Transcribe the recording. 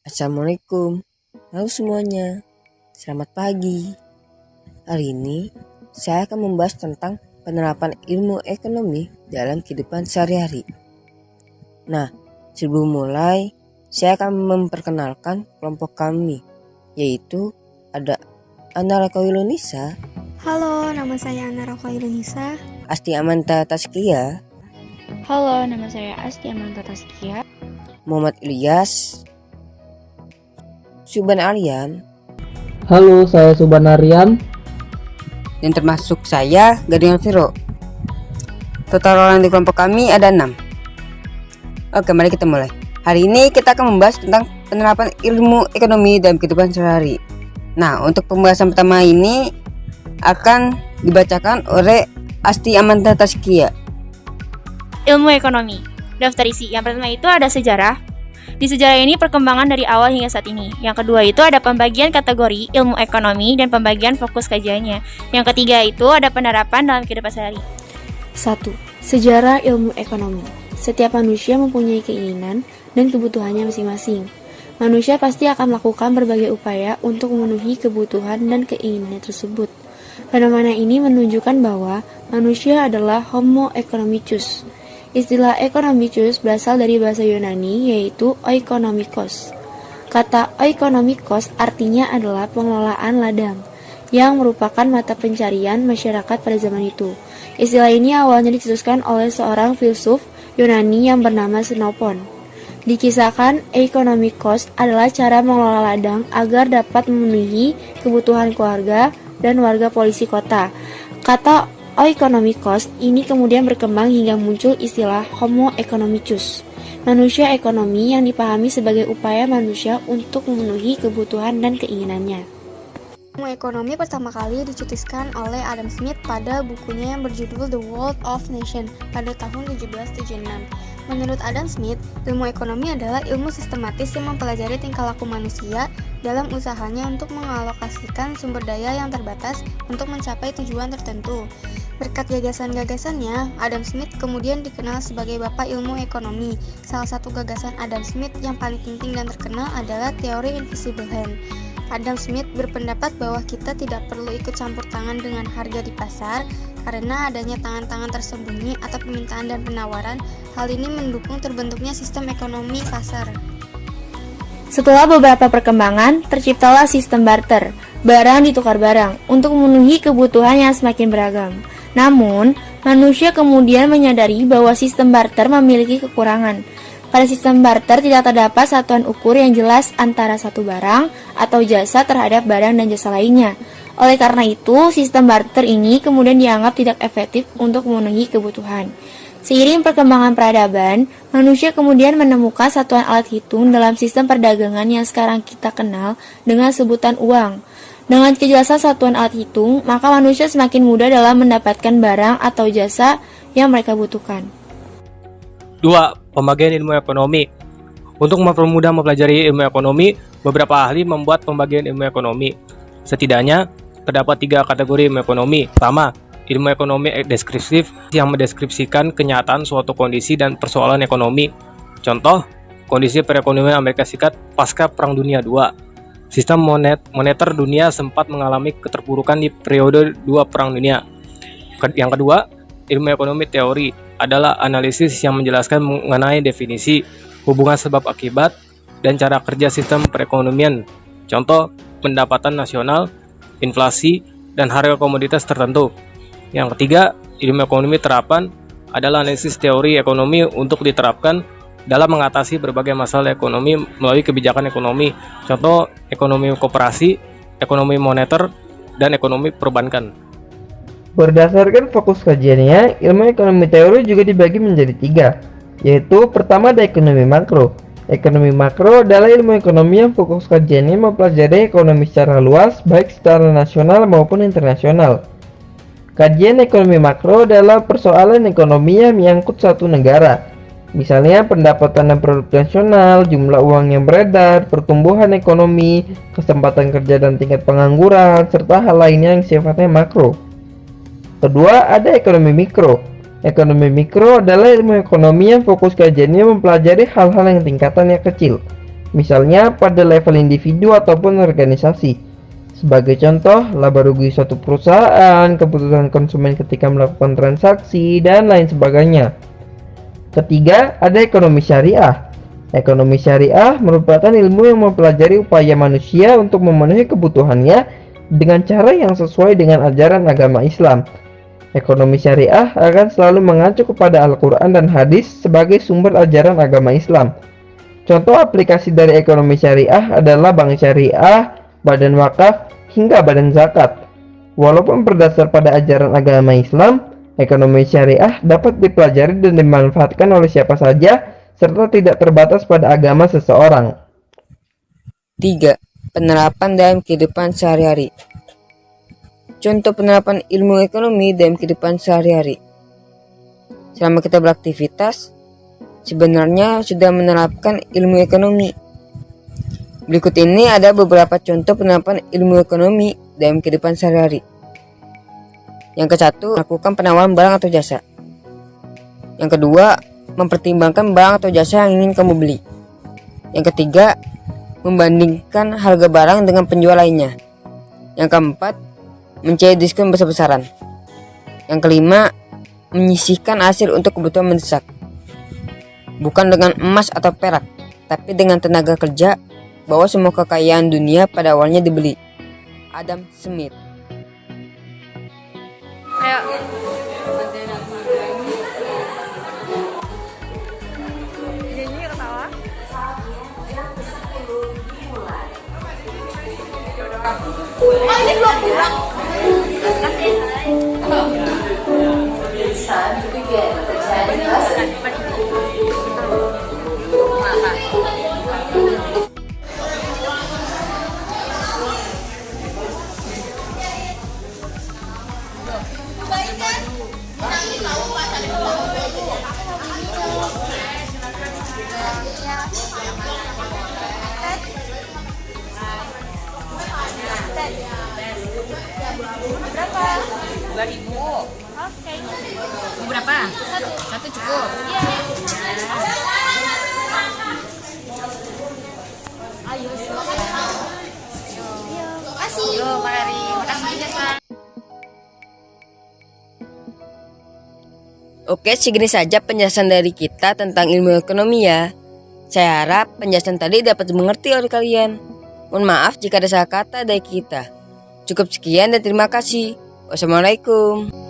Assalamualaikum, halo semuanya, selamat pagi. Hari ini saya akan membahas tentang penerapan ilmu ekonomi dalam kehidupan sehari-hari. Nah, sebelum mulai, saya akan memperkenalkan kelompok kami, yaitu ada Ana Rakailunisa, Halo, nama saya Ana Rakailunisa. Asti Amanta Taskia, Halo, nama saya Asti Amanta Taskia. Muhammad Ilyas, Suban Aryan, Halo, saya Subanarian. dan termasuk saya, Gading Viro. Total orang di kelompok kami ada 6. Oke, mari kita mulai. Hari ini kita akan membahas tentang penerapan ilmu ekonomi dalam kehidupan sehari-hari. Nah, untuk pembahasan pertama ini akan dibacakan oleh Asti Amanta Taskia. Ilmu ekonomi. Daftar isi. Yang pertama itu ada sejarah. Di sejarah ini perkembangan dari awal hingga saat ini. Yang kedua itu ada pembagian kategori ilmu ekonomi dan pembagian fokus kajiannya. Yang ketiga itu ada penerapan dalam kehidupan sehari. 1. Sejarah ilmu ekonomi. Setiap manusia mempunyai keinginan dan kebutuhannya masing-masing. Manusia pasti akan melakukan berbagai upaya untuk memenuhi kebutuhan dan keinginannya tersebut. Fenomena ini menunjukkan bahwa manusia adalah Homo economicus. Istilah economicus berasal dari bahasa Yunani yaitu oikonomikos. Kata oikonomikos artinya adalah pengelolaan ladang, yang merupakan mata pencarian masyarakat pada zaman itu. Istilah ini awalnya dicetuskan oleh seorang filsuf Yunani yang bernama Xenophon. Dikisahkan ekonomikos adalah cara mengelola ladang agar dapat memenuhi kebutuhan keluarga dan warga polisi kota. Kata oikonomikos ini kemudian berkembang hingga muncul istilah Homo economicus, manusia ekonomi yang dipahami sebagai upaya manusia untuk memenuhi kebutuhan dan keinginannya. Ilmu ekonomi pertama kali dicetuskan oleh Adam Smith pada bukunya yang berjudul The World of Nations pada tahun 1776. Menurut Adam Smith, ilmu ekonomi adalah ilmu sistematis yang mempelajari tingkah laku manusia dalam usahanya untuk mengalokasikan sumber daya yang terbatas untuk mencapai tujuan tertentu. Berkat gagasan-gagasannya, Adam Smith kemudian dikenal sebagai Bapak Ilmu Ekonomi. Salah satu gagasan Adam Smith yang paling penting dan terkenal adalah teori invisible hand. Adam Smith berpendapat bahwa kita tidak perlu ikut campur tangan dengan harga di pasar karena adanya tangan-tangan tersembunyi atau permintaan dan penawaran. Hal ini mendukung terbentuknya sistem ekonomi pasar. Setelah beberapa perkembangan, terciptalah sistem barter, barang ditukar barang, untuk memenuhi kebutuhan yang semakin beragam. Namun, manusia kemudian menyadari bahwa sistem barter memiliki kekurangan. Pada sistem barter tidak terdapat satuan ukur yang jelas antara satu barang atau jasa terhadap barang dan jasa lainnya. Oleh karena itu, sistem barter ini kemudian dianggap tidak efektif untuk memenuhi kebutuhan. Seiring perkembangan peradaban, manusia kemudian menemukan satuan alat hitung dalam sistem perdagangan yang sekarang kita kenal dengan sebutan uang. Dengan kejelasan satuan alat hitung, maka manusia semakin mudah dalam mendapatkan barang atau jasa yang mereka butuhkan. 2. Pembagian ilmu ekonomi. Untuk mempermudah mempelajari ilmu ekonomi, beberapa ahli membuat pembagian ilmu ekonomi. Setidaknya, terdapat 3 kategori ilmu ekonomi. Pertama, ilmu ekonomi deskriptif yang mendeskripsikan kenyataan suatu kondisi dan persoalan ekonomi. Contoh, kondisi perekonomian Amerika Serikat pasca Perang Dunia II. Sistem moneter dunia sempat mengalami keterpurukan di periode 2 Perang Dunia. Yang kedua, ilmu ekonomi teori adalah analisis yang menjelaskan mengenai definisi, hubungan sebab akibat, dan cara kerja sistem perekonomian. Contoh, pendapatan nasional, inflasi, dan harga komoditas tertentu. Yang ketiga, ilmu ekonomi terapan adalah analisis teori ekonomi untuk diterapkan dalam mengatasi berbagai masalah ekonomi melalui kebijakan ekonomi. Contoh, ekonomi koperasi, ekonomi moneter, dan ekonomi perbankan. Berdasarkan fokus kajiannya, ilmu ekonomi teori juga dibagi menjadi 3, yaitu pertama ada ekonomi makro. Ekonomi makro adalah ilmu ekonomi yang fokus kajiannya mempelajari ekonomi secara luas, baik secara nasional maupun internasional. Kajian ekonomi makro adalah persoalan ekonomi yang menyangkut satu negara. Misalnya pendapatan dan produk nasional, jumlah uang yang beredar, pertumbuhan ekonomi, kesempatan kerja dan tingkat pengangguran, serta hal lainnya yang sifatnya makro. Kedua, ada ekonomi mikro. Ekonomi mikro adalah ilmu ekonomi yang fokus kajiannya mempelajari hal-hal yang tingkatannya kecil. misalnya pada level individu ataupun organisasi. Sebagai contoh, laba rugi suatu perusahaan, keputusan konsumen ketika melakukan transaksi, dan lain sebagainya. Ketiga, ada ekonomi syariah. Ekonomi syariah merupakan ilmu yang mempelajari upaya manusia untuk memenuhi kebutuhannya dengan cara yang sesuai dengan ajaran agama Islam. Ekonomi syariah akan selalu mengacu kepada Al-Quran dan hadis sebagai sumber ajaran agama Islam. Contoh aplikasi dari ekonomi syariah adalah bank syariah, badan wakaf, hingga badan zakat. Walaupun berdasar pada ajaran agama Islam, ekonomi syariah dapat dipelajari dan dimanfaatkan oleh siapa saja serta tidak terbatas pada agama seseorang. 3. Penerapan dalam kehidupan sehari-hari. Contoh penerapan ilmu ekonomi dalam kehidupan sehari-hari. Selama kita beraktivitas, sebenarnya sudah menerapkan ilmu ekonomi. Berikut ini ada beberapa contoh penerapan ilmu ekonomi dalam kehidupan sehari-hari. Yang ke-1, melakukan penawaran barang atau jasa. Yang kedua, mempertimbangkan barang atau jasa yang ingin kamu beli. Yang ketiga, membandingkan harga barang dengan penjual lainnya. Yang keempat, mencari diskon besar-besaran. Yang kelima, menyisihkan hasil untuk kebutuhan mendesak. Bukan dengan emas atau perak, tapi dengan tenaga kerja, bahwa semua kekayaan dunia pada awalnya dibeli. Adam Smith. Berapa? Satu cukup. Ayo, makasih. Yuk, mari. Makasih ya, Kak. Oke, segini saja penjelasan dari kita tentang ilmu ekonomi ya. Saya harap penjelasan tadi dapat dimengerti oleh kalian. Mohon maaf jika ada salah kata dari kita. Cukup sekian dan terima kasih. Wassalamualaikum.